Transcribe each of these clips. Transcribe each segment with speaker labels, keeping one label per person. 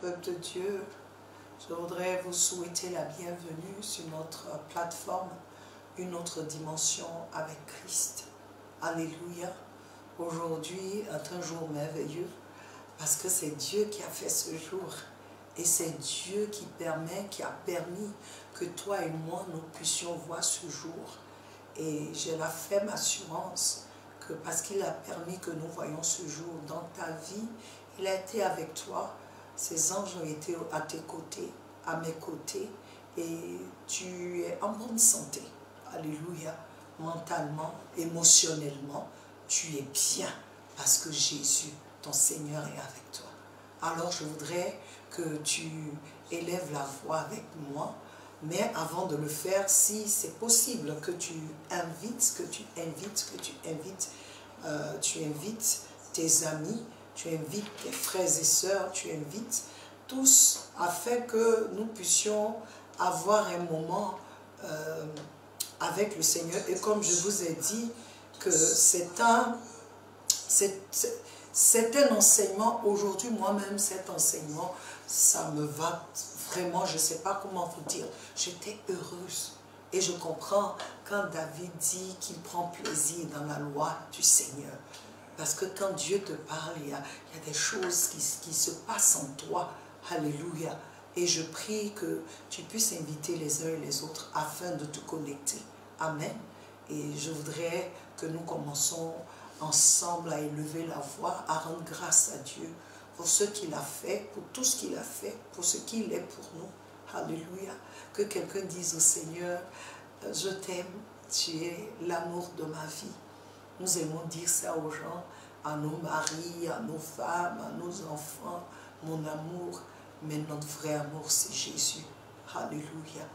Speaker 1: Peuple de Dieu, je voudrais vous souhaiter la bienvenue sur notre plateforme, une autre dimension avec Christ. Alléluia. Aujourd'hui est un jour merveilleux parce que c'est Dieu qui a fait ce jour et c'est Dieu qui a permis que toi et moi nous puissions voir ce jour. Et j'ai la ferme assurance que parce qu'il a permis que nous voyions ce jour dans ta vie, il a été avec toi. Ses anges ont été à tes côtés, à mes côtés, et tu es en bonne santé. Alléluia. Mentalement, émotionnellement, tu es bien parce que Jésus, ton Seigneur, est avec toi. Alors je voudrais que tu élèves la voix avec moi, mais avant de le faire, si c'est possible que tu invites tes amis, tu invites tes frères et sœurs, tu invites tous afin que nous puissions avoir un moment avec le Seigneur. Et comme je vous ai dit que c'est un enseignement, aujourd'hui moi-même cet enseignement, ça me va vraiment, je ne sais pas comment vous dire, j'étais heureuse. Et je comprends quand David dit qu'il prend plaisir dans la loi du Seigneur. Parce que quand Dieu te parle, il y a des choses qui se passent en toi. Alléluia. Et je prie que tu puisses inviter les uns et les autres afin de te connecter. Amen. Et je voudrais que nous commençons ensemble à élever la voix, à rendre grâce à Dieu pour ce qu'il a fait, pour tout ce qu'il a fait, pour ce qu'il est pour nous. Alléluia. Que quelqu'un dise au Seigneur, je t'aime, tu es l'amour de ma vie. Nous aimons dire ça aux gens, à nos maris, à nos femmes, à nos enfants, mon amour, mais notre vrai amour c'est Jésus. Alléluia.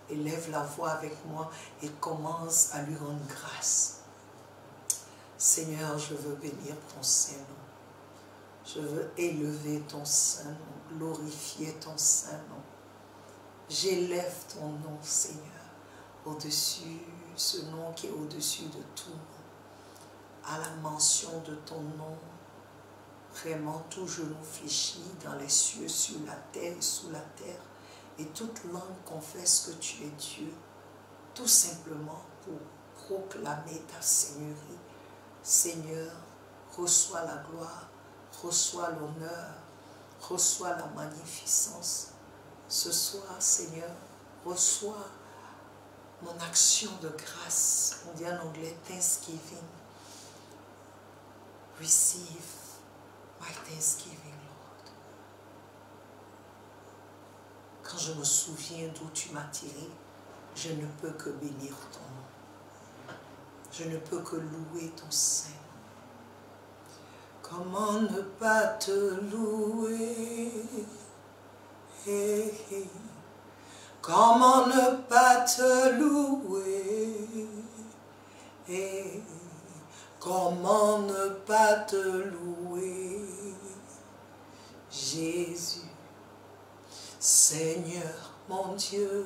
Speaker 1: Élève la voix avec moi et commence à lui rendre grâce. Seigneur, je veux bénir ton Saint-Nom. Je veux élever ton Saint-Nom, glorifier ton Saint-Nom. J'élève ton nom, Seigneur, au-dessus, ce nom qui est au-dessus de tout nom. À la mention de ton nom, vraiment tout genou fléchit dans les cieux, sur la terre et sous la terre, et toute langue confesse que tu es Dieu, tout simplement pour proclamer ta Seigneurie. Seigneur, reçois la gloire, reçois l'honneur, reçois la magnificence. Ce soir, Seigneur, reçois mon action de grâce. On dit en anglais thanksgiving. Receive my thanksgiving, Lord. Quand je me souviens d'où tu m'as tiré, je ne peux que bénir ton nom. Je ne peux que louer ton Saint. Comment ne pas te louer? Comment ne pas te louer? Comment ne pas te louer? Jésus, Seigneur mon Dieu.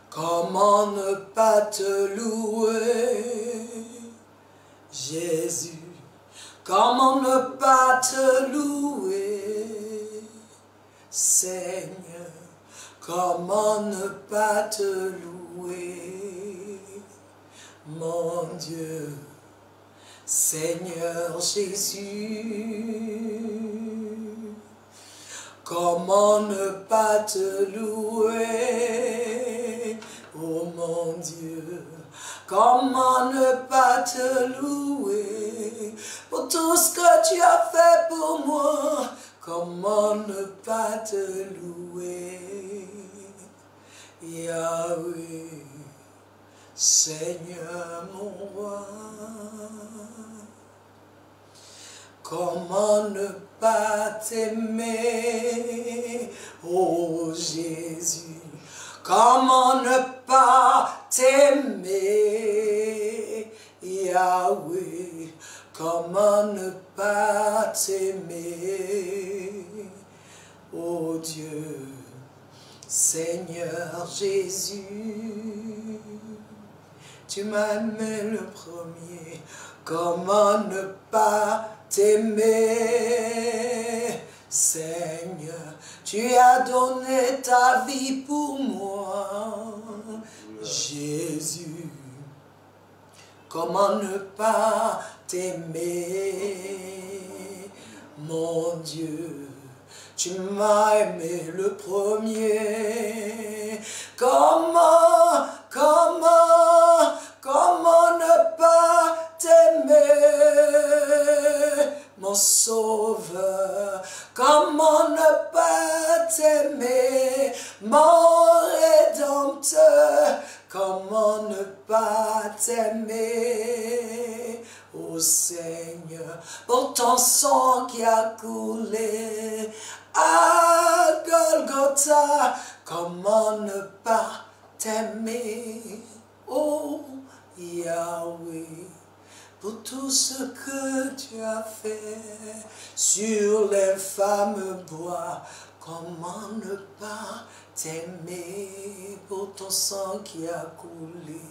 Speaker 1: Comment ne pas te louer? Jésus, comment ne pas te louer? Seigneur, comment ne pas te louer? Mon Dieu, Seigneur Jésus, comment ne pas te louer? Oh mon Dieu, comment ne pas te louer pour tout ce que tu as fait pour moi? Comment ne pas te louer? Yahweh, Seigneur mon roi. Comment ne pas t'aimer, oh Jésus? Comment ne pas t'aimer, Yahweh? Comment ne pas t'aimer, oh Dieu, Seigneur Jésus? Tu m'as aimé le premier, comment ne pas t'aimer, Seigneur, tu as donné ta vie pour moi. Jésus, comment ne pas t'aimer, mon Dieu? Tu m'as aimé le premier. Comment ne pas t'aimer, mon sauveur? Comment ne pas t'aimer, mon rédempteur? Comment ne pas t'aimer, ô Seigneur, pour ton sang qui a coulé à Golgotha? Comment ne pas t'aimer, ô Yahweh, pour tout ce que tu as fait sur l'infâme bois? Comment ne pas t'aimer, pour ton sang qui a coulé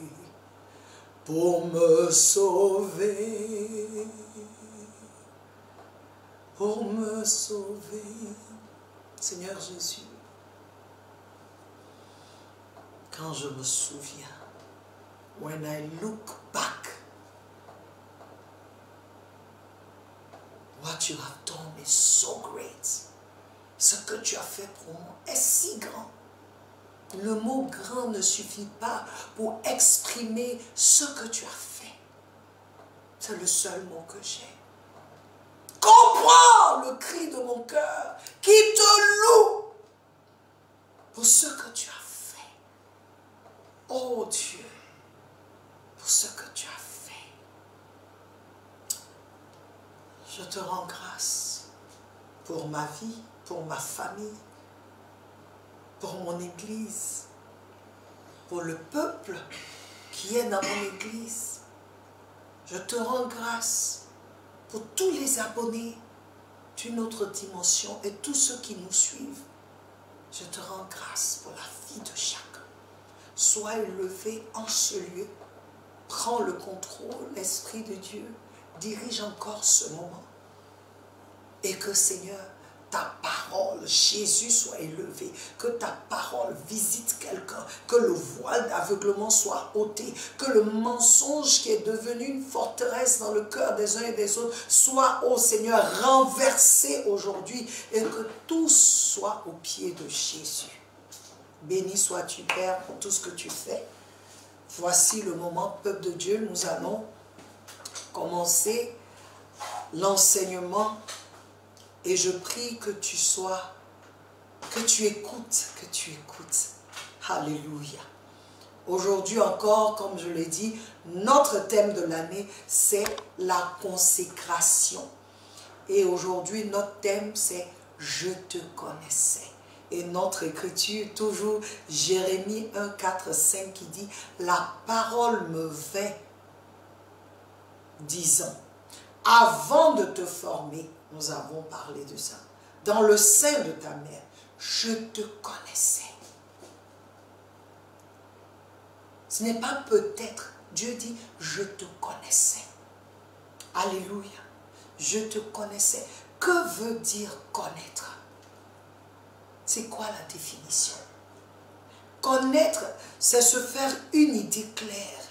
Speaker 1: pour me sauver, pour me sauver. Seigneur Jésus, quand je me souviens, when I look back, what you have done is so great. Ce que tu as fait pour moi est si grand. Le mot grand ne suffit pas pour exprimer ce que tu as fait. C'est le seul mot que j'ai. Comprends le cri de mon cœur qui te loue pour ce que tu as fait. Oh Dieu, pour ce que tu as fait. Je te rends grâce pour ma vie, pour ma famille, pour mon église, pour le peuple qui est dans mon église. Je te rends grâce pour tous les abonnés d'une autre dimension et tous ceux qui nous suivent. Je te rends grâce pour la vie de chacun. Sois élevé en ce lieu. Prends le contrôle, l'Esprit de Dieu. Dirige encore ce moment. Et que, Seigneur, ta parole, Jésus, soit élevé, que ta parole visite quelqu'un, que le voile d'aveuglement soit ôté, que le mensonge qui est devenu une forteresse dans le cœur des uns et des autres soit, ô Seigneur, renversé aujourd'hui et que tout soit au pied de Jésus. Béni sois-tu, Père, pour tout ce que tu fais. Voici le moment, peuple de Dieu, nous allons commencer l'enseignement. Et je prie que tu écoutes. Alléluia. Aujourd'hui encore, comme je l'ai dit, notre thème de l'année, c'est la consécration. Et aujourd'hui, notre thème, c'est « Je te connaissais ». Et notre écriture, toujours Jérémie 1, 4, 5, qui dit « La parole me vint, disant, avant de te former, nous avons parlé de ça. Dans le sein de ta mère, je te connaissais. » Ce n'est pas peut-être. Dieu dit, je te connaissais. Alléluia. Je te connaissais. Que veut dire connaître? C'est quoi la définition? Connaître, c'est se faire une idée claire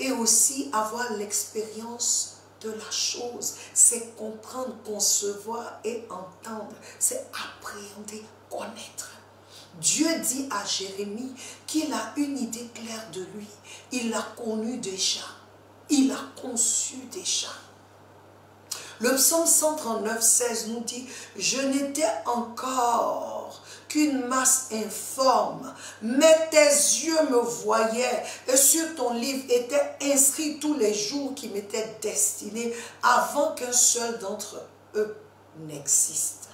Speaker 1: et aussi avoir l'expérience de la chose. C'est comprendre, concevoir et entendre. C'est appréhender, connaître. Dieu dit à Jérémie qu'il a une idée claire de lui. Il l'a connu déjà. Il l'a conçu déjà. Le psaume 139, 16 nous dit « Je n'étais encore qu'une masse informe, mais tes yeux me voyaient, et sur ton livre étaient inscrits tous les jours qui m'étaient destinés avant qu'un seul d'entre eux n'existe. »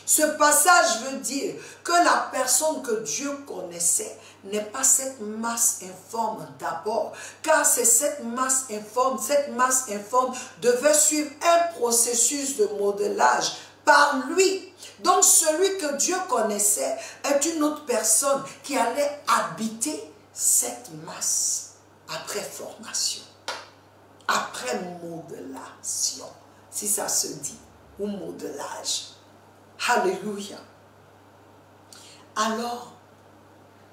Speaker 1: Ce passage veut dire que la personne que Dieu connaissait n'est pas cette masse informe d'abord, car c'est cette masse informe devait suivre un processus de modelage par lui. Donc celui que Dieu connaissait est une autre personne qui allait habiter cette masse après formation, après modélation, si ça se dit, ou modelage. Alléluia. Alors,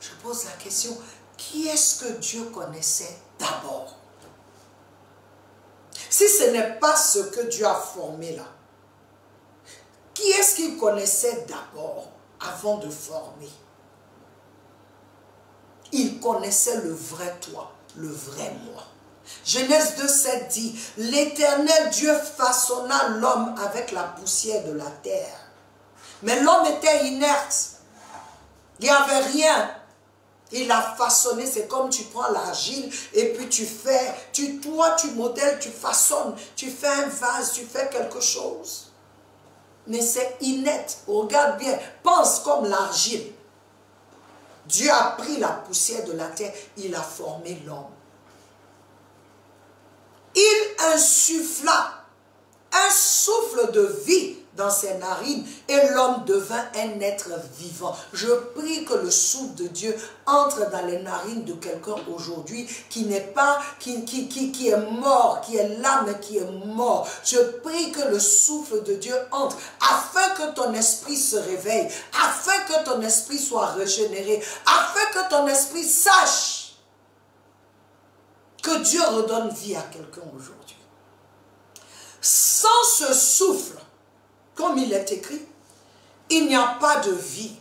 Speaker 1: je pose la question, qui est-ce que Dieu connaissait d'abord? Si ce n'est pas ce que Dieu a formé là, qui est-ce qu'il connaissait d'abord avant de former? Il connaissait le vrai toi, le vrai moi. Genèse 2:7 dit, l'Éternel Dieu façonna l'homme avec la poussière de la terre. Mais l'homme était inerte. Il n'y avait rien. Il a façonné, c'est comme tu prends l'argile et puis tu fais, toi tu modèles, tu façonnes, tu fais un vase, tu fais quelque chose. Mais c'est inerte. Regarde bien, pense comme l'argile. Dieu a pris la poussière de la terre, il a formé l'homme. Il insuffla un souffle de vie dans ses narines et l'homme devint un être vivant. Je prie que le souffle de Dieu entre dans les narines de quelqu'un aujourd'hui qui n'est pas, qui est mort, qui est l'âme qui est mort. Je prie que le souffle de Dieu entre afin que ton esprit se réveille, afin que ton esprit soit régénéré, afin que ton esprit sache que Dieu redonne vie à quelqu'un aujourd'hui. Sans ce souffle, comme il est écrit, il n'y a pas de vie.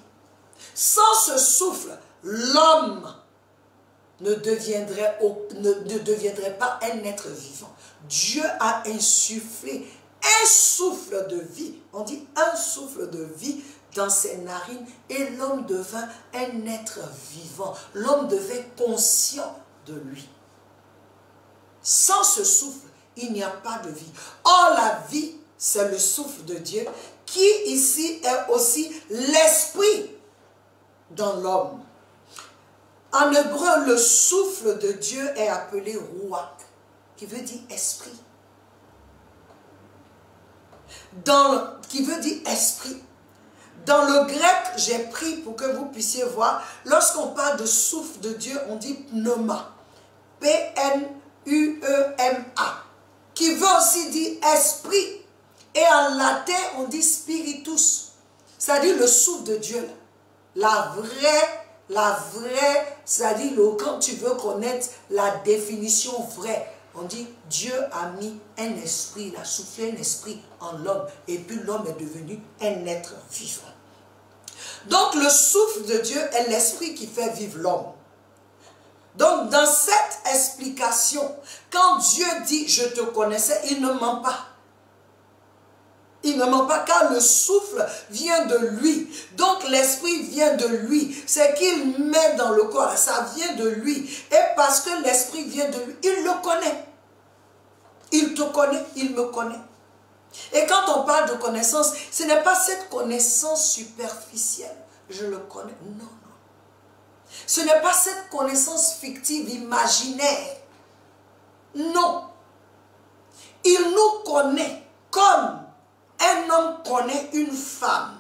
Speaker 1: Sans ce souffle, l'homme ne deviendrait pas un être vivant. Dieu a insufflé un souffle de vie, on dit un souffle de vie dans ses narines et l'homme devint un être vivant. L'homme devait conscient de lui. Sans ce souffle, il n'y a pas de vie. Or, la vie, c'est le souffle de Dieu qui ici est aussi l'esprit dans l'homme. En hébreu, le souffle de Dieu est appelé ruach, qui veut dire esprit. Qui veut dire esprit. Dans le grec, j'ai pris pour que vous puissiez voir, lorsqu'on parle de souffle de Dieu, on dit pneuma. P-N-U-E-M-A. Qui veut aussi dire esprit. Et en latin, on dit spiritus. C'est-à-dire le souffle de Dieu. La vraie, c'est-à-dire quand tu veux connaître la définition vraie, on dit Dieu a mis un esprit, il a soufflé un esprit en l'homme. Et puis l'homme est devenu un être vivant. Donc le souffle de Dieu est l'esprit qui fait vivre l'homme. Donc dans cette explication, quand Dieu dit je te connaissais, il ne ment pas. Il ne ment pas car le souffle vient de lui. Donc l'esprit vient de lui. C'est qu'il met dans le corps, ça vient de lui. Et parce que l'esprit vient de lui, il le connaît. Il te connaît, il me connaît. Et quand on parle de connaissance, ce n'est pas cette connaissance superficielle. Je le connais. Non, non. Ce n'est pas cette connaissance fictive, imaginaire. Non. Il nous connaît comme un homme connaît une femme.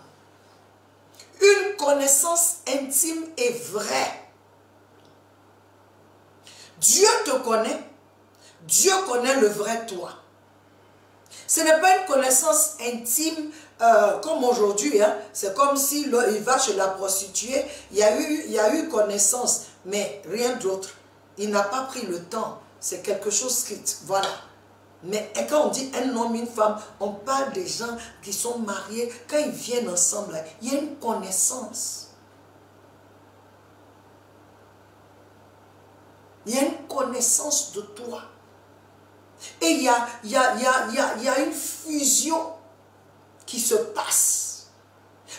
Speaker 1: Une connaissance intime et vraie. Dieu te connaît. Dieu connaît le vrai toi. Ce n'est pas une connaissance intime comme aujourd'hui. Hein. C'est comme si il va chez la prostituée. Il y a eu connaissance, mais rien d'autre. Il n'a pas pris le temps. C'est quelque chose qui... Voilà. Mais quand on dit un homme, une femme, on parle des gens qui sont mariés. Quand ils viennent ensemble, il y a une connaissance. Il y a une connaissance de toi. Et il y a une fusion qui se passe.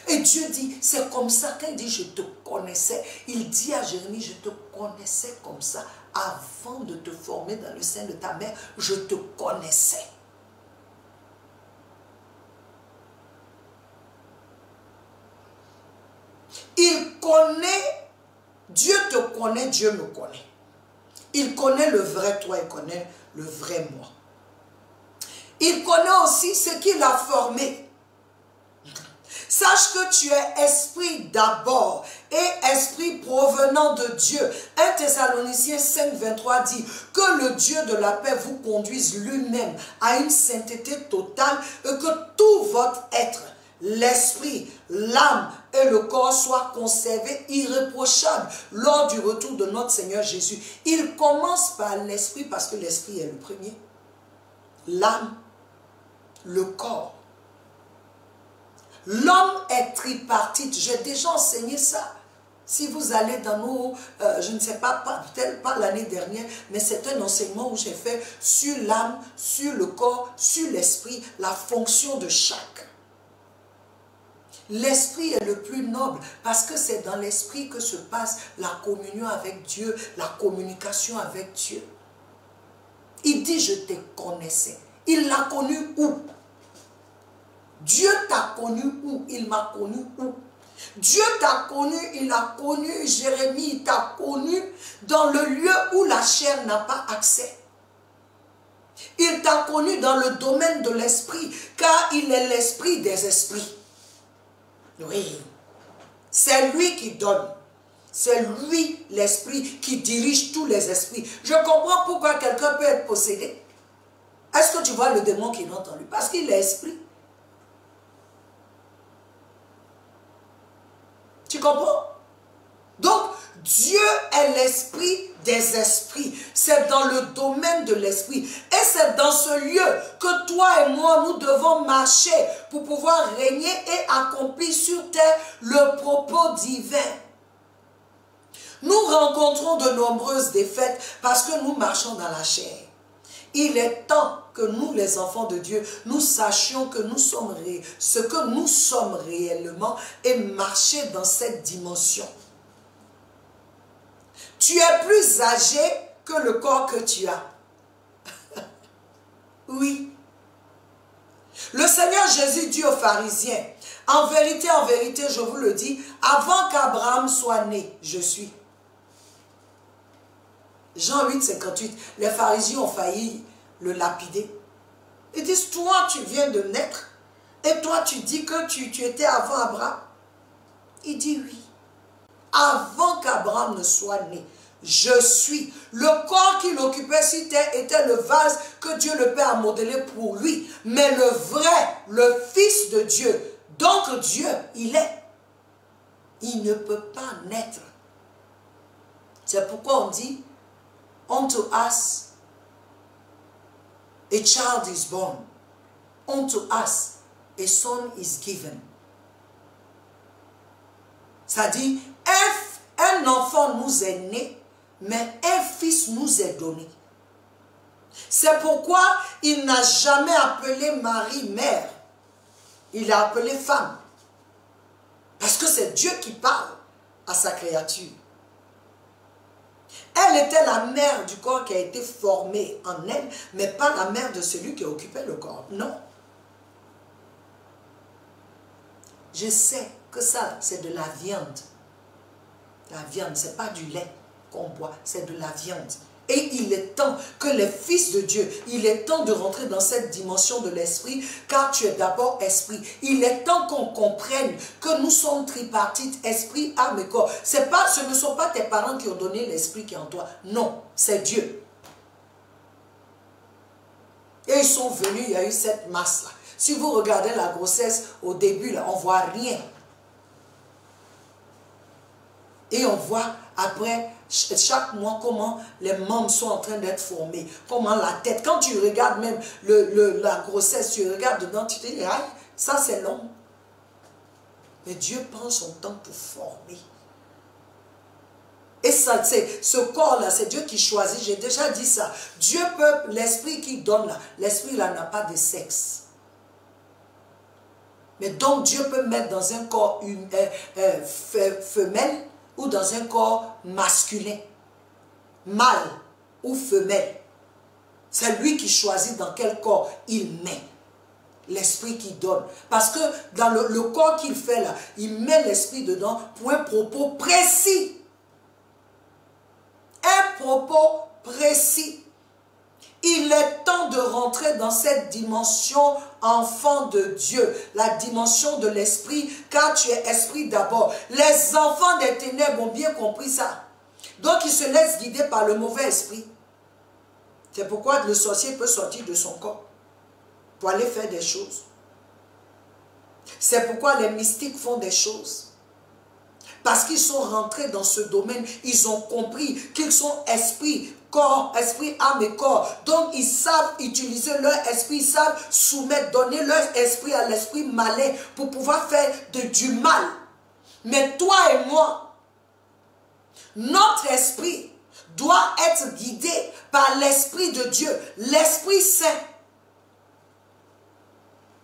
Speaker 1: Et Dieu dit, c'est comme ça, quand il dit je te connaissais, il dit à Jérémie, je te connaissais comme ça. Avant de te former dans le sein de ta mère, je te connaissais. Il connaît, Dieu te connaît, Dieu me connaît. Il connaît le vrai toi, il connaît le vrai moi. Il connaît aussi ce qu'il a formé. Sache que tu es esprit d'abord et esprit provenant de Dieu. 1 Thessaloniciens 5, 23 dit que le Dieu de la paix vous conduise lui-même à une sainteté totale et que tout votre être l'esprit, l'âme et le corps soient conservés irréprochables lors du retour de notre Seigneur Jésus. Il commence par l'esprit parce que l'esprit est le premier. L'âme, le corps. L'homme est tripartite. J'ai déjà enseigné ça. Si vous allez dans nos, je ne sais pas, peut-être pas l'année dernière, mais c'est un enseignement où j'ai fait sur l'âme, sur le corps, sur l'esprit, la fonction de chaque. L'esprit est le plus noble parce que c'est dans l'esprit que se passe la communion avec Dieu, la communication avec Dieu. Il dit, je te connaissais. Il l'a connu où? Dieu t'a connu où? Il m'a connu où? Dieu t'a connu, il a connu Jérémie, il t'a connu dans le lieu où la chair n'a pas accès. Il t'a connu dans le domaine de l'esprit, car il est l'esprit des esprits. Oui, c'est lui qui donne. C'est lui l'esprit qui dirige tous les esprits. Je comprends pourquoi quelqu'un peut être possédé. Est-ce que tu vois le démon qui rentre en lui? Parce qu'il est esprit. Tu comprends? Donc, Dieu est l'esprit des esprits. C'est dans le domaine de l'esprit. Et c'est dans ce lieu que toi et moi, nous devons marcher pour pouvoir régner et accomplir sur terre le propos divin. Nous rencontrons de nombreuses défaites parce que nous marchons dans la chair. Il est temps que nous, les enfants de Dieu, nous sachions que nous sommes ce que nous sommes réellement et marcher dans cette dimension. Tu es plus âgé que le corps que tu as. Oui. Le Seigneur Jésus dit aux pharisiens, en vérité, je vous le dis, avant qu'Abraham soit né, je suis. Jean 8, 58, les pharisiens ont failli le lapider. Ils disent, toi tu viens de naître et toi tu dis que tu étais avant Abraham. Il dit oui. Avant qu'Abraham ne soit né, je suis. Le corps qu'il occupait sur terre était le vase que Dieu le Père a modelé pour lui. Mais le vrai, le Fils de Dieu, donc Dieu, il est. Il ne peut pas naître. C'est pourquoi on dit, unto us a child is born. Unto us a son is given. C'est-à-dire, un enfant nous est né, mais un fils nous est donné. C'est pourquoi il n'a jamais appelé Marie mère. Il l'a appelée femme. Parce que c'est Dieu qui parle à sa créature. Elle était la mère du corps qui a été formé en elle, mais pas la mère de celui qui occupait le corps. Non. Je sais que ça, c'est de la viande. La viande, ce n'est pas du lait qu'on boit, c'est de la viande. Et il est temps que les fils de Dieu, il est temps de rentrer dans cette dimension de l'esprit, car tu es d'abord esprit. Il est temps qu'on comprenne que nous sommes tripartites, esprit, âme et corps. Ce ne sont pas tes parents qui ont donné l'esprit qui est en toi. Non, c'est Dieu. Et ils sont venus, il y a eu cette masse-là. Si vous regardez la grossesse au début, là, on ne voit rien. Et on voit après, chaque mois, comment les membres sont en train d'être formés. Comment la tête. Quand tu regardes même la grossesse, tu regardes dedans, tu te dis, ah, ça c'est long. Mais Dieu prend son temps pour former. Et ça, ce corps-là, c'est Dieu qui choisit. J'ai déjà dit ça. Dieu peut, l'esprit qui donne là, l'esprit là n'a pas de sexe. Mais donc Dieu peut mettre dans un corps femelle ou dans un corps masculin, mâle ou femelle. C'est lui qui choisit dans quel corps il met. L'esprit qui donne. Parce que dans le corps qu'il fait là, il met l'esprit dedans pour un propos précis. Un propos précis. Il est temps de rentrer dans cette dimension enfant de Dieu, la dimension de l'esprit, car tu es esprit d'abord. Les enfants des ténèbres ont bien compris ça. Donc ils se laissent guider par le mauvais esprit. C'est pourquoi le sorcier peut sortir de son corps pour aller faire des choses. C'est pourquoi les mystiques font des choses. Parce qu'ils sont rentrés dans ce domaine, ils ont compris qu'ils sont esprit, corps, esprit, âme et corps. Donc ils savent utiliser leur esprit, ils savent soumettre, donner leur esprit à l'esprit malin pour pouvoir faire du mal. Mais toi et moi, notre esprit doit être guidé par l'Esprit de Dieu, l'Esprit Saint.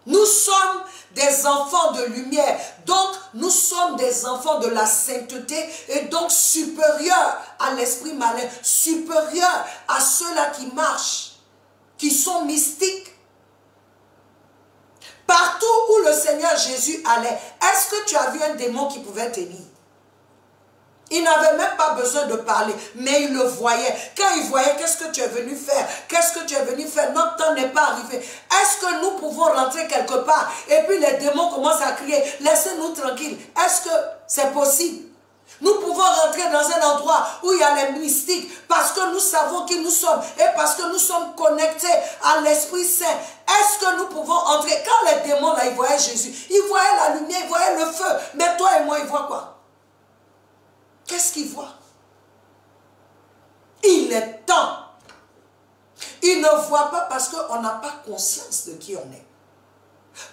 Speaker 1: Nous sommes des enfants de lumière, donc nous sommes des enfants de la sainteté et donc supérieurs à l'esprit malin, supérieurs à ceux-là qui marchent, qui sont mystiques. Partout où le Seigneur Jésus allait, est-ce que tu as vu un démon qui pouvait tenir? Il n'avait même pas besoin de parler, mais il le voyait. Quand il voyait, qu'est-ce que tu es venu faire? Qu'est-ce que tu es venu faire? Notre temps n'est pas arrivé. Est-ce que nous pouvons rentrer quelque part? Et puis les démons commencent à crier, laissez-nous tranquilles. Est-ce que c'est possible? Nous pouvons rentrer dans un endroit où il y a les mystiques parce que nous savons qui nous sommes et parce que nous sommes connectés à l'Esprit Saint. Est-ce que nous pouvons entrer? Quand les démons là, ils voyaient Jésus, ils voyaient la lumière, ils voyaient le feu. Mais toi et moi, ils voient quoi? Qu'est-ce qu'il voit? Il est temps. Il ne voit pas parce qu'on n'a pas conscience de qui on est.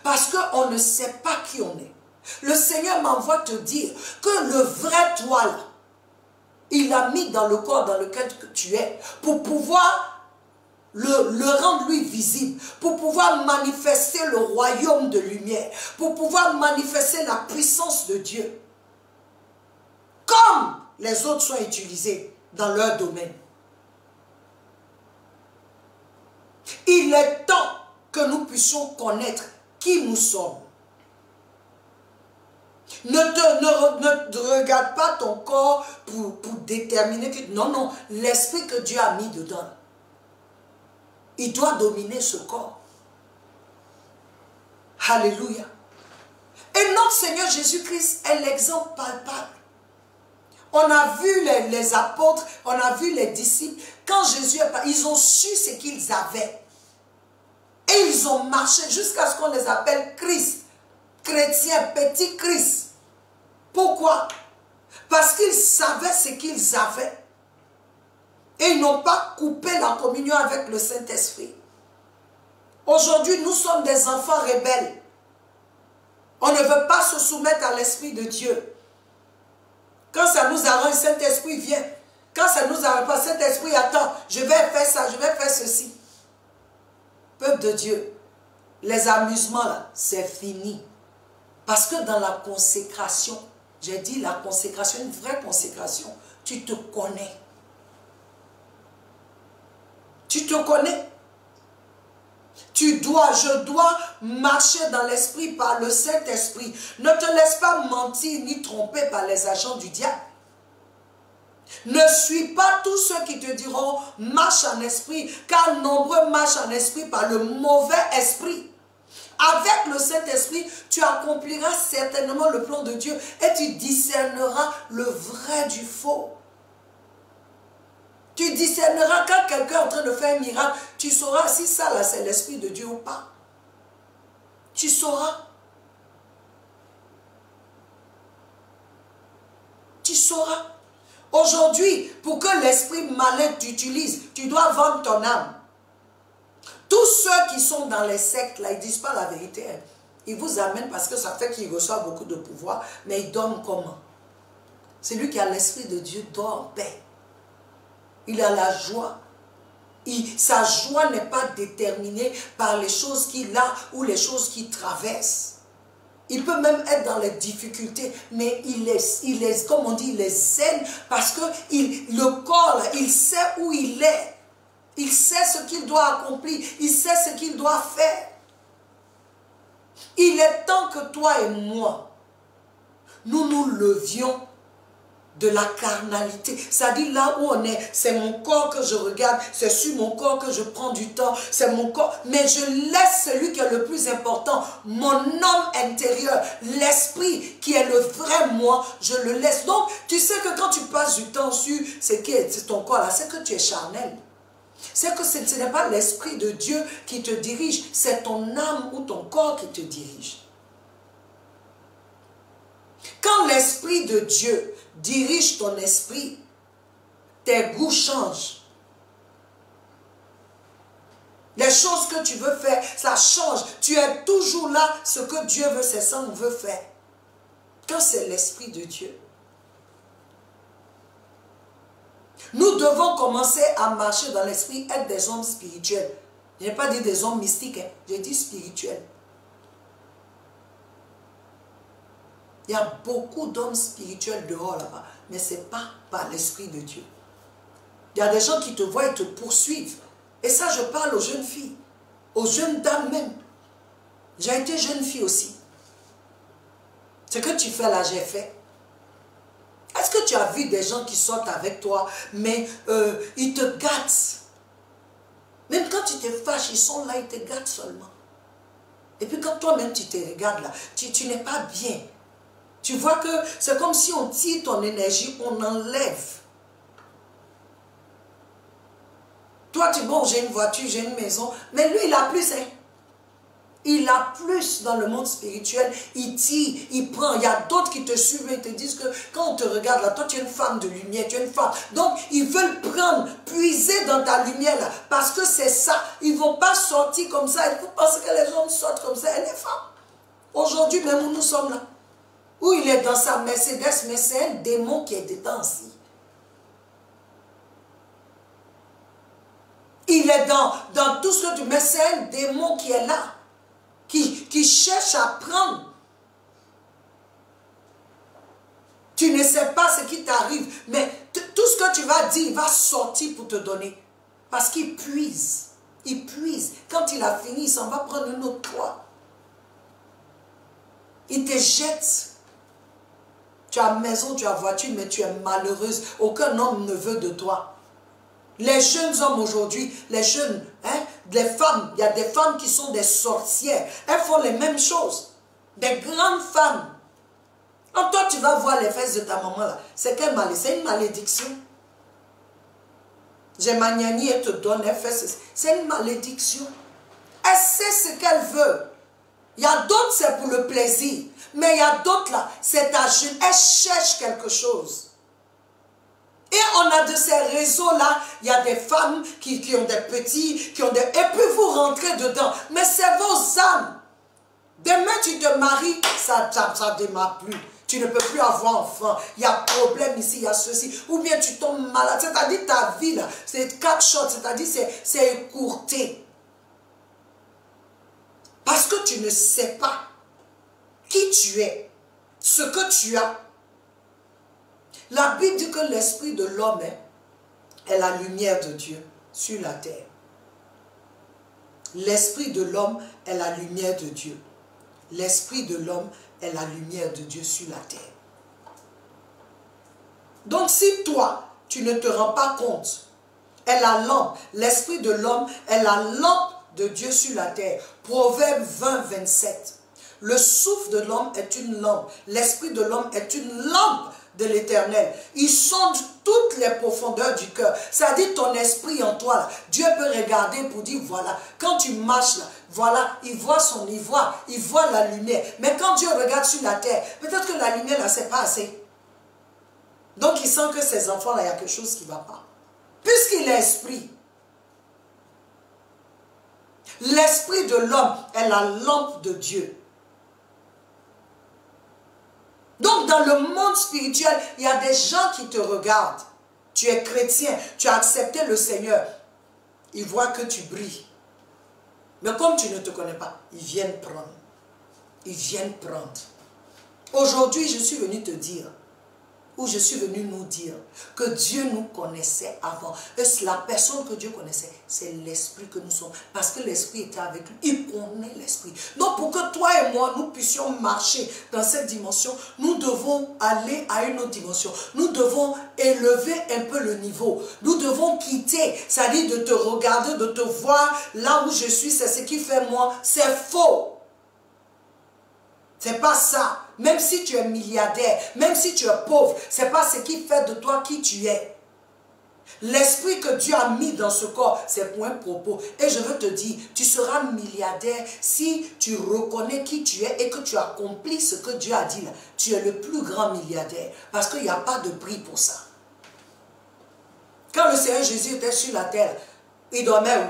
Speaker 1: Parce qu'on ne sait pas qui on est. Le Seigneur m'envoie te dire que le vrai toi là, il l'a mis dans le corps dans lequel tu es pour pouvoir le rendre lui visible, pour pouvoir manifester le royaume de lumière, pour pouvoir manifester la puissance de Dieu. Comme les autres sont utilisés dans leur domaine. Il est temps que nous puissions connaître qui nous sommes. Ne regarde pas ton corps pour déterminer que... Non, non, l'esprit que Dieu a mis dedans, il doit dominer ce corps. Alléluia. Et notre Seigneur Jésus-Christ est l'exemple palpable. On a vu les apôtres, on a vu les disciples. Quand Jésus est parti, ils ont su ce qu'ils avaient. Et ils ont marché jusqu'à ce qu'on les appelle Christ. Chrétiens, petit Christ. Pourquoi? Parce qu'ils savaient ce qu'ils avaient. Et ils n'ont pas coupé la communion avec le Saint-Esprit. Aujourd'hui, nous sommes des enfants rebelles. On ne veut pas se soumettre à l'Esprit de Dieu. Quand ça nous arrange, Saint-Esprit vient. Quand ça nous arrange pas, Saint-Esprit attend. Je vais faire ça, je vais faire ceci. Peuple de Dieu, les amusements là, c'est fini. Parce que dans la consécration, j'ai dit la consécration, une vraie consécration, tu te connais. Tu te connais. Je dois marcher dans l'esprit par le Saint-Esprit. Ne te laisse pas mentir ni tromper par les agents du diable. Ne suis pas tous ceux qui te diront marche en esprit, car nombreux marchent en esprit par le mauvais esprit. Avec le Saint-Esprit, tu accompliras certainement le plan de Dieu et tu discerneras le vrai du faux. Tu discerneras quand quelqu'un est en train de faire un miracle, tu sauras si ça là c'est l'Esprit de Dieu ou pas. Tu sauras. Tu sauras. Aujourd'hui, pour que l'esprit malin t'utilise, tu dois vendre ton âme. Tous ceux qui sont dans les sectes, là, ils ne disent pas la vérité. Ils vous amènent parce que ça fait qu'ils reçoivent beaucoup de pouvoir, mais ils dorment comment? Celui qui a l'esprit de Dieu dort en paix. Il a la joie. Sa joie n'est pas déterminée par les choses qu'il a ou les choses qu'il traverse. Il peut même être dans les difficultés, mais il est comme on dit, il est zen parce que le corps, là, il sait où il est. Il sait ce qu'il doit accomplir. Il sait ce qu'il doit faire. Il est temps que toi et moi, nous nous levions de la carnalité. C'est-à-dire là où on est, c'est mon corps que je regarde, c'est sur mon corps que je prends du temps, c'est mon corps. Mais je laisse celui qui est le plus important, mon homme intérieur, l'esprit qui est le vrai moi, je le laisse. Donc, tu sais que quand tu passes du temps sur c'est ton corps là, c'est que tu es charnel. C'est que ce n'est pas l'esprit de Dieu qui te dirige, c'est ton âme ou ton corps qui te dirige. Quand l'Esprit de Dieu dirige ton esprit, tes goûts changent. Les choses que tu veux faire, ça change. Tu es toujours là, ce que Dieu veut, c'est ça qu'on veut faire. Quand c'est l'Esprit de Dieu. Nous devons commencer à marcher dans l'esprit, être des hommes spirituels. Je n'ai pas dit des hommes mystiques, hein. J'ai dit spirituels. Il y a beaucoup d'hommes spirituels dehors là-bas, mais ce n'est pas par l'Esprit de Dieu. Il y a des gens qui te voient et te poursuivent. Et ça, je parle aux jeunes filles, aux jeunes dames même. J'ai été jeune fille aussi. Ce que tu fais là, j'ai fait. Est-ce que tu as vu des gens qui sortent avec toi, mais ils te gâtent? Même quand tu te fâches, ils sont là, ils te gâtent seulement. Et puis quand toi-même tu te regardes là, tu n'es pas bien. Tu vois que c'est comme si on tire ton énergie, on enlève. Toi, tu dis, bon, j'ai une voiture, j'ai une maison, mais lui, il a plus, hein. Il a plus dans le monde spirituel, il tire, il prend. Il y a d'autres qui te suivent et te disent que quand on te regarde là, toi tu es une femme de lumière, tu es une femme. Donc ils veulent prendre, puiser dans ta lumière là, parce que c'est ça. Ils ne vont pas sortir comme ça. Il faut penser que les hommes sortent comme ça. Et les femmes, aujourd'hui même où nous sommes là, où il est dans sa Mercedes, mais c'est un démon qui est dedans aussi. Il est dans tout ce que tu mets, c'est un démon qui est là. Qui cherche à prendre. Tu ne sais pas ce qui t'arrive, mais tout ce que tu vas dire, il va sortir pour te donner. Parce qu'il puise. Il puise. Quand il a fini, il s'en va prendre une autre toi. Il te jette. Tu as maison, tu as voiture, mais tu es malheureuse. Aucun homme ne veut de toi. Les jeunes hommes aujourd'hui, les jeunes, hein, les femmes, il y a des femmes qui sont des sorcières. Elles font les mêmes choses. Des grandes femmes. Quand toi, tu vas voir les fesses de ta maman là, c'est quelle malédiction? C'est une malédiction. J'ai ma gnani, elle te donne, elle fait ceci. C'est une malédiction. Elle sait ce qu'elle veut. Il y a d'autres, c'est pour le plaisir. Mais il y a d'autres là, c'est ta jeune. Elle cherche quelque chose. Et on a de ces réseaux-là, il y a des femmes qui ont des petits, qui ont des... Et puis vous rentrez dedans. Mais c'est vos âmes. Demain tu te maries, ça ne démarre plus. Tu ne peux plus avoir enfant. Il y a problème ici, il y a ceci. Ou bien tu tombes malade. C'est-à-dire ta vie, là, c'est 4 shots. C'est-à-dire c'est écourté. Parce que tu ne sais pas qui tu es, ce que tu as. La Bible dit que l'esprit de l'homme est la lumière de Dieu sur la terre. L'esprit de l'homme est la lumière de Dieu. L'esprit de l'homme est la lumière de Dieu sur la terre. Donc si toi, tu ne te rends pas compte, est la lampe, l'esprit de l'homme est la lampe de Dieu sur la terre. Proverbe 20, 27. Le souffle de l'homme est une lampe. L'esprit de l'homme est une lampe de l'Éternel. Il sonde toutes les profondeurs du cœur. C'est-à-dire ton esprit en toi là. Dieu peut regarder pour dire voilà, quand tu marches là, voilà, il voit son ivoire, il voit la lumière. Mais quand Dieu regarde sur la terre, peut-être que la lumière là c'est pas assez. Donc il sent que ses enfants là, il y a quelque chose qui ne va pas. Puisqu'il est esprit. L'esprit de l'homme est la lampe de Dieu. Donc dans le monde spirituel, il y a des gens qui te regardent. Tu es chrétien, tu as accepté le Seigneur. Ils voient que tu brilles. Mais comme tu ne te connais pas, ils viennent prendre. Ils viennent prendre. Aujourd'hui, je suis venu te dire, ou je suis venu nous dire, que Dieu nous connaissait avant. Et la personne que Dieu connaissait, c'est l'esprit que nous sommes. Parce que l'esprit était avec lui. Il connaît l'esprit. Donc pour que toi et moi, nous puissions marcher dans cette dimension, nous devons aller à une autre dimension. Nous devons élever un peu le niveau. Nous devons quitter, c'est-à-dire de te regarder, de te voir là où je suis, c'est ce qui fait moi. C'est faux. C'est pas ça. Même si tu es milliardaire, même si tu es pauvre, c'est pas ce qui fait de toi qui tu es. L'esprit que Dieu a mis dans ce corps, c'est pour un propos. Et je veux te dire, tu seras milliardaire si tu reconnais qui tu es et que tu accomplis ce que Dieu a dit là. Tu es le plus grand milliardaire. Parce qu'il n'y a pas de prix pour ça. Quand le Seigneur Jésus était sur la terre, il dormait où?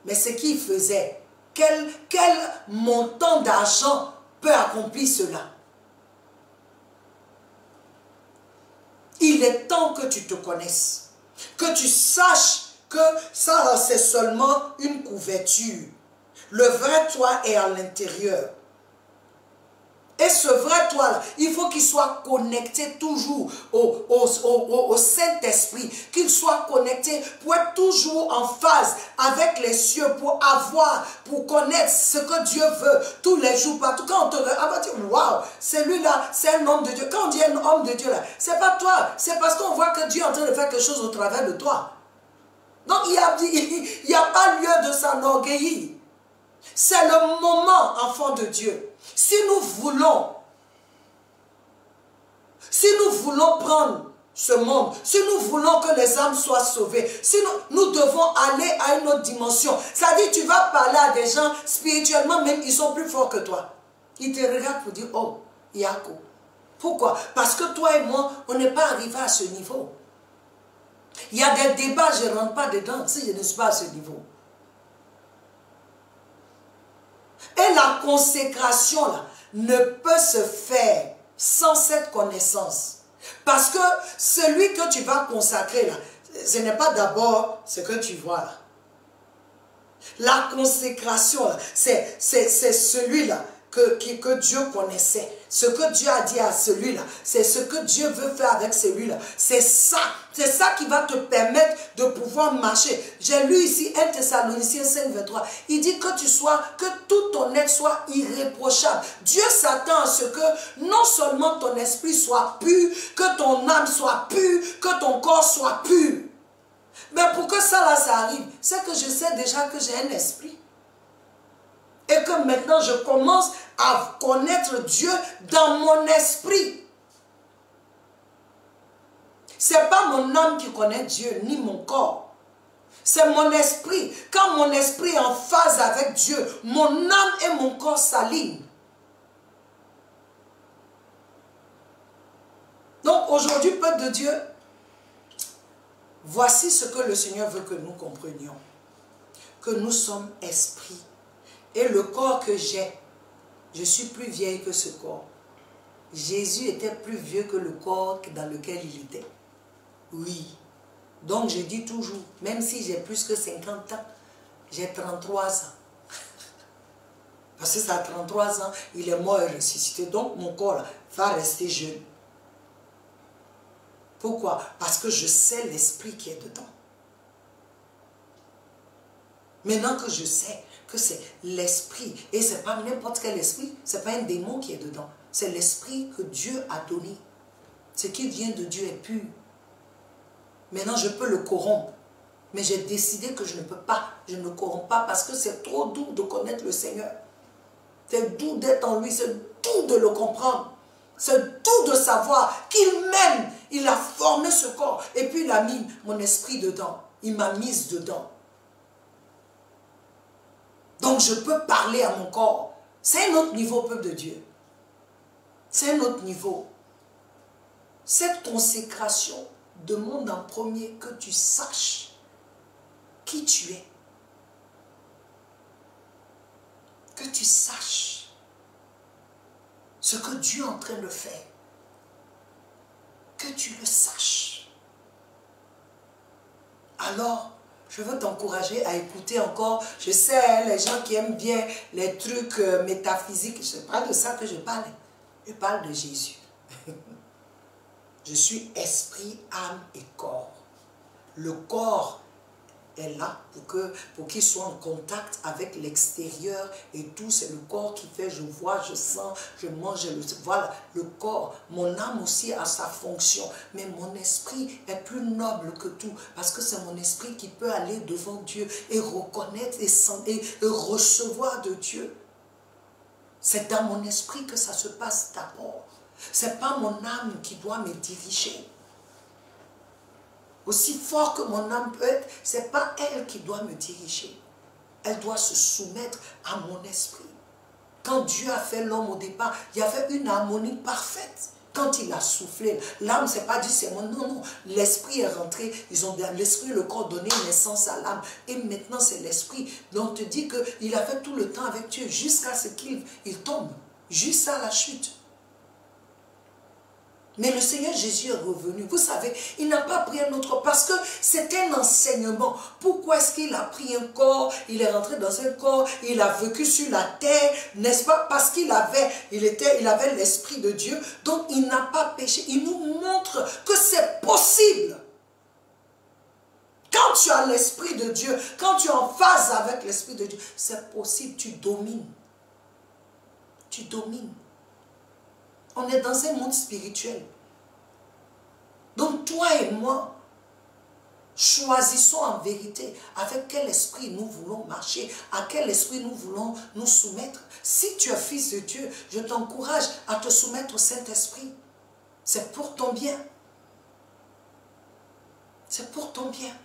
Speaker 1: Mais ce qu'il faisait, quel montant d'argent peut accomplir cela? Il est temps que tu te connaisses, que tu saches que ça c'est seulement une couverture. Le vrai toi est à l'intérieur. Et ce vrai toi, il faut qu'il soit connecté toujours au Saint-Esprit, qu'il soit connecté pour être toujours en phase avec les cieux, pour connaître ce que Dieu veut tous les jours, partout. Quand on te regarde, on va dire, waouh, celui-là, c'est un homme de Dieu. Quand on dit un homme de Dieu, là, c'est pas toi, c'est parce qu'on voit que Dieu est en train de faire quelque chose au travers de toi. Donc, il n'y a pas lieu de s'enorgueillir. C'est le moment, enfant de Dieu. Si nous voulons prendre ce monde, si nous voulons que les âmes soient sauvées, si nous devons aller à une autre dimension. Ça dit, tu vas parler à des gens spirituellement, même ils sont plus forts que toi. Ils te regardent pour dire, oh, Yako. Pourquoi? Parce que toi et moi, on n'est pas arrivé à ce niveau. Il y a des débats, je ne rentre pas dedans si je ne suis pas à ce niveau. Et la consécration là, ne peut se faire sans cette connaissance. Parce que celui que tu vas consacrer là, ce n'est pas d'abord ce que tu vois là. La consécration là, c'est celui-là que Dieu connaissait. Ce que Dieu a dit à celui-là, c'est ce que Dieu veut faire avec celui-là. C'est ça qui va te permettre de pouvoir marcher. J'ai lu ici 1 Thessaloniciens 5, 23. Il dit que tout ton être soit irréprochable. Dieu s'attend à ce que non seulement ton esprit soit pur, que ton âme soit pure, que ton corps soit pur. Mais pour que ça arrive, c'est que je sais déjà que j'ai un esprit. Et que maintenant je commence à connaître Dieu dans mon esprit. Ce n'est pas mon âme qui connaît Dieu, ni mon corps. C'est mon esprit. Quand mon esprit est en phase avec Dieu, mon âme et mon corps s'alignent. Donc aujourd'hui, peuple de Dieu, voici ce que le Seigneur veut que nous comprenions. Que nous sommes esprits. Et le corps que j'ai, je suis plus vieille que ce corps. Jésus était plus vieux que le corps dans lequel il était. Oui. Donc je dis toujours, même si j'ai plus que 50 ans, j'ai 33 ans. Parce que ça a 33 ans, il est mort et ressuscité. Donc mon corps là, va rester jeune. Pourquoi? Parce que je sais l'esprit qui est dedans. Maintenant que je sais que c'est l'esprit, et ce n'est pas n'importe quel esprit, ce n'est pas un démon qui est dedans, c'est l'esprit que Dieu a donné. Ce qui vient de Dieu est pur. Maintenant, je peux le corrompre, mais j'ai décidé que je ne peux pas, je ne le corromps pas parce que c'est trop doux de connaître le Seigneur. C'est doux d'être en lui, c'est doux de le comprendre. C'est doux de savoir qu'il m'aime, il a formé ce corps, et puis il a mis mon esprit dedans, il m'a mise dedans. Donc je peux parler à mon corps. C'est un autre niveau, peuple de Dieu. C'est un autre niveau. Cette consécration demande en premier que tu saches qui tu es. Que tu saches ce que Dieu est en train de faire. Que tu le saches. Alors, je veux t'encourager à écouter encore. Je sais, les gens qui aiment bien les trucs métaphysiques, ce n'est pas de ça que je parle. Je parle de Jésus. Je suis esprit, âme et corps. Le corps est là pour qu'il soit en contact avec l'extérieur et tout. C'est le corps qui fait, je vois, je sens, je mange, voilà, le corps. Mon âme aussi a sa fonction, mais mon esprit est plus noble que tout parce que c'est mon esprit qui peut aller devant Dieu et reconnaître et recevoir de Dieu. C'est dans mon esprit que ça se passe d'abord. Ce n'est pas mon âme qui doit me diriger. Aussi fort que mon âme peut être, ce n'est pas elle qui doit me diriger. Elle doit se soumettre à mon esprit. Quand Dieu a fait l'homme au départ, il y avait une harmonie parfaite. Quand il a soufflé, l'âme, c'est pas dit c'est moi. Non, non. L'esprit est rentré. Ils ont l'esprit et le corps donné naissance à l'âme. Et maintenant, c'est l'esprit. Donc, on te dit qu'il a fait tout le temps avec Dieu jusqu'à ce qu'il tombe. Jusqu'à la chute. Mais le Seigneur Jésus est revenu. Vous savez, il n'a pas pris un autre parce que c'était un enseignement. Pourquoi est-ce qu'il a pris un corps? Il est rentré dans un corps, il a vécu sur la terre, n'est-ce pas? Parce qu'il avait l'Esprit de Dieu. Donc, il n'a pas péché. Il nous montre que c'est possible. Quand tu as l'Esprit de Dieu, quand tu es en phase avec l'Esprit de Dieu, c'est possible, tu domines. Tu domines. On est dans un monde spirituel. Donc toi et moi, choisissons en vérité avec quel esprit nous voulons marcher, à quel esprit nous voulons nous soumettre. Si tu es fils de Dieu, je t'encourage à te soumettre au Saint-Esprit. C'est pour ton bien. C'est pour ton bien.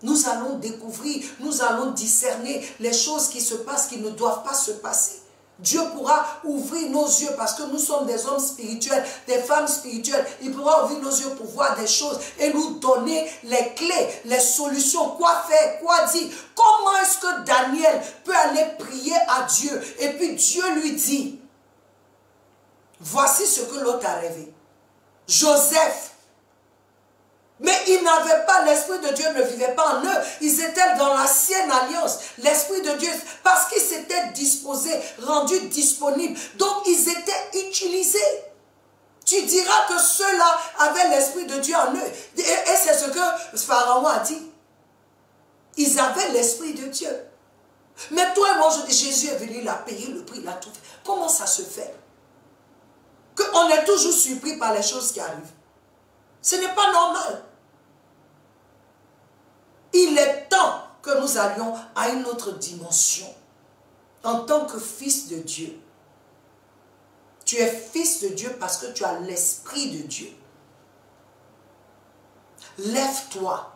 Speaker 1: Nous allons découvrir, nous allons discerner les choses qui se passent, qui ne doivent pas se passer. Dieu pourra ouvrir nos yeux parce que nous sommes des hommes spirituels, des femmes spirituelles. Il pourra ouvrir nos yeux pour voir des choses et nous donner les clés, les solutions, quoi faire, quoi dire. Comment est-ce que Daniel peut aller prier à Dieu et puis Dieu lui dit, voici ce que l'autre a rêvé. Joseph. Mais ils n'avaient pas, l'Esprit de Dieu ne vivait pas en eux. Ils étaient dans l'ancienne alliance. L'Esprit de Dieu, parce qu'ils s'étaient disposés, rendus disponibles. Donc, ils étaient utilisés. Tu diras que ceux-là avaient l'Esprit de Dieu en eux. Et c'est ce que Pharaon a dit. Ils avaient l'Esprit de Dieu. Mais toi et moi, je dis, Jésus est venu, il a payé le prix, il a tout fait. Comment ça se fait? Qu'on est toujours surpris par les choses qui arrivent. Ce n'est pas normal. Il est temps que nous allions à une autre dimension. En tant que fils de Dieu. Tu es fils de Dieu parce que tu as l'Esprit de Dieu. Lève-toi.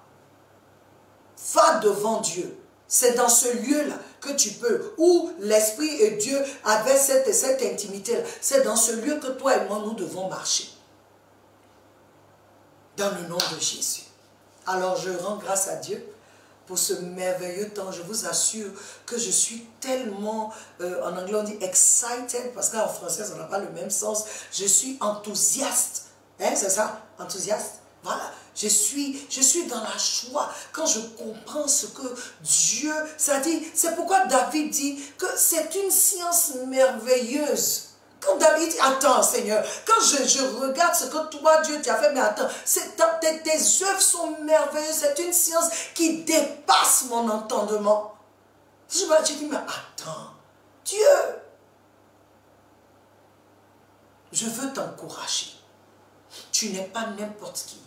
Speaker 1: Va devant Dieu. C'est dans ce lieu-là que tu peux. Où l'Esprit et Dieu avaient cette intimité-là. C'est dans ce lieu que toi et moi, nous devons marcher. Dans le nom de Jésus. Alors je rends grâce à Dieu pour ce merveilleux temps. Je vous assure que je suis tellement, en anglais on dit excited, parce qu'en français ça n'a pas le même sens. Je suis enthousiaste. Hein, c'est ça? Enthousiaste. Voilà. Je suis dans la joie quand je comprends ce que Dieu, ça dit, c'est pourquoi David dit que c'est une science merveilleuse. Quand David dit, attends Seigneur, quand je regarde ce que toi Dieu t'as fait, mais attends, tes œuvres sont merveilleuses, c'est une science qui dépasse mon entendement. Je dis, mais attends, Dieu, je veux t'encourager. Tu n'es pas n'importe qui.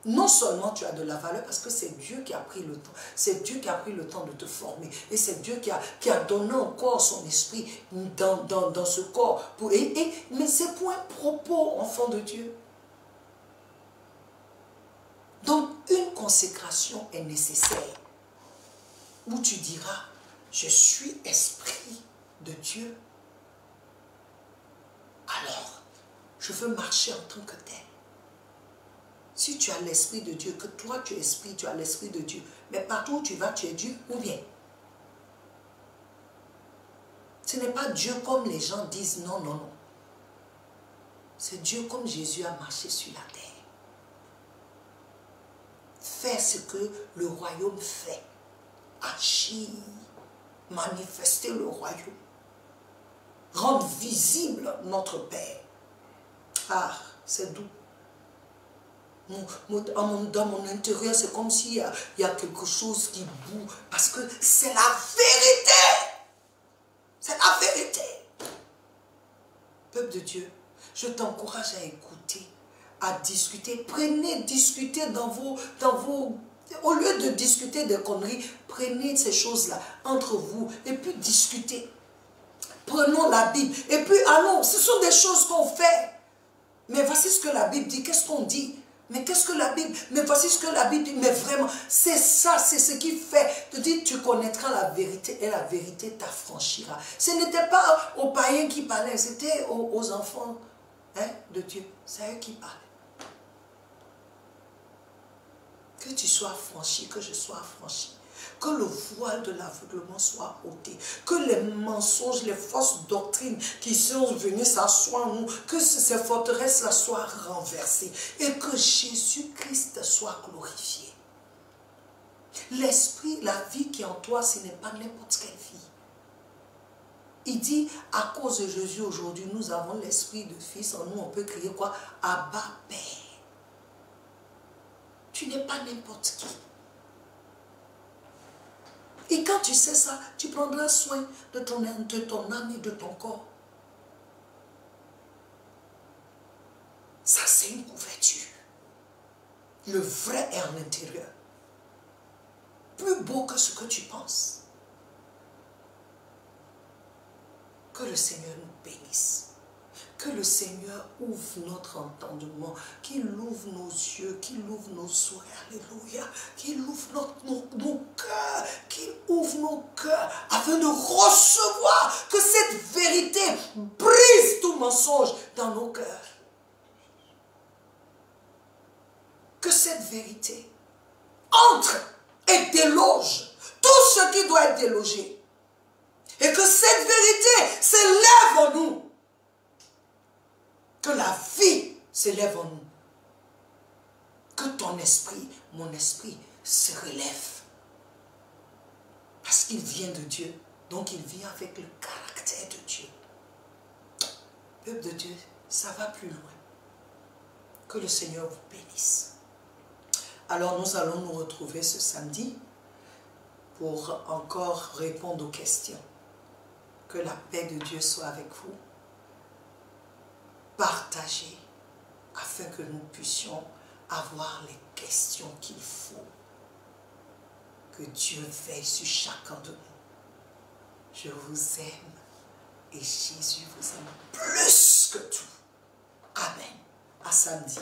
Speaker 1: Non seulement tu as de la valeur parce que c'est Dieu qui a pris le temps. C'est Dieu qui a pris le temps de te former. Et c'est Dieu qui a donné encore son esprit dans ce corps. Mais c'est pour un propos, enfant de Dieu. Donc, une consécration est nécessaire. Où tu diras, je suis esprit de Dieu. Alors, je veux marcher en tant que tel. Si tu as l'Esprit de Dieu, que toi tu es esprit, tu as l'Esprit de Dieu, mais partout où tu vas, tu es Dieu ou bien? Ce n'est pas Dieu comme les gens disent, non, non, non. C'est Dieu comme Jésus a marché sur la terre. Faire ce que le royaume fait. Agir, manifester le royaume. Rendre visible notre Père. Ah, c'est doux. Dans mon intérieur, c'est comme s'il y a quelque chose qui boue. Parce que c'est la vérité. C'est la vérité. Peuple de Dieu, je t'encourage à écouter, à discuter. Discutez dans vos... Au lieu de discuter des conneries, prenez ces choses-là entre vous et puis discutez. Prenons la Bible et puis allons. Ce sont des choses qu'on fait. Mais voici ce que la Bible dit. Qu'est-ce qu'on dit? Mais qu'est-ce que la Bible? Mais voici ce que la Bible dit. Mais vraiment, c'est ça, c'est ce qui fait. Te dit, tu connaîtras la vérité et la vérité t'affranchira. Ce n'était pas aux païens qui parlaient, c'était aux enfants, hein, de Dieu. C'est eux qui parlaient. Que tu sois affranchi, que je sois affranchi. Que le voile de l'aveuglement soit ôté. Que les mensonges, les fausses doctrines qui sont venues s'asseoir en nous, que ces forteresses-là soient renversées. Et que Jésus-Christ soit glorifié. L'esprit, la vie qui est en toi, ce n'est pas n'importe quelle vie. Il dit, à cause de Jésus aujourd'hui, nous avons l'esprit de fils. En nous, on peut crier quoi? Abba, Père. Tu n'es pas n'importe qui. Et quand tu sais ça, tu prendras soin de ton âme et de ton corps. Ça, c'est une couverture. Le vrai est en intérieur. Plus beau que ce que tu penses. Que le Seigneur nous bénisse. Que le Seigneur ouvre notre entendement, qu'il ouvre nos yeux, qu'il ouvre nos souhaits, alléluia, qu'il ouvre nos cœurs, qu'il ouvre nos cœurs afin de recevoir, que cette vérité brise tout mensonge dans nos cœurs. Que cette vérité entre et déloge tout ce qui doit être délogé. Et que cette vérité s'élève en nous. Que la vie s'élève en nous. Que ton esprit, mon esprit, se relève. Parce qu'il vient de Dieu. Donc il vient avec le caractère de Dieu. Peuple de Dieu, ça va plus loin. Que le Seigneur vous bénisse. Alors nous allons nous retrouver ce samedi pour encore répondre aux questions. Que la paix de Dieu soit avec vous. Partagez afin que nous puissions avoir les questions qu'il faut. Que Dieu veille sur chacun de nous. Je vous aime et Jésus vous aime plus que tout. Amen. À samedi.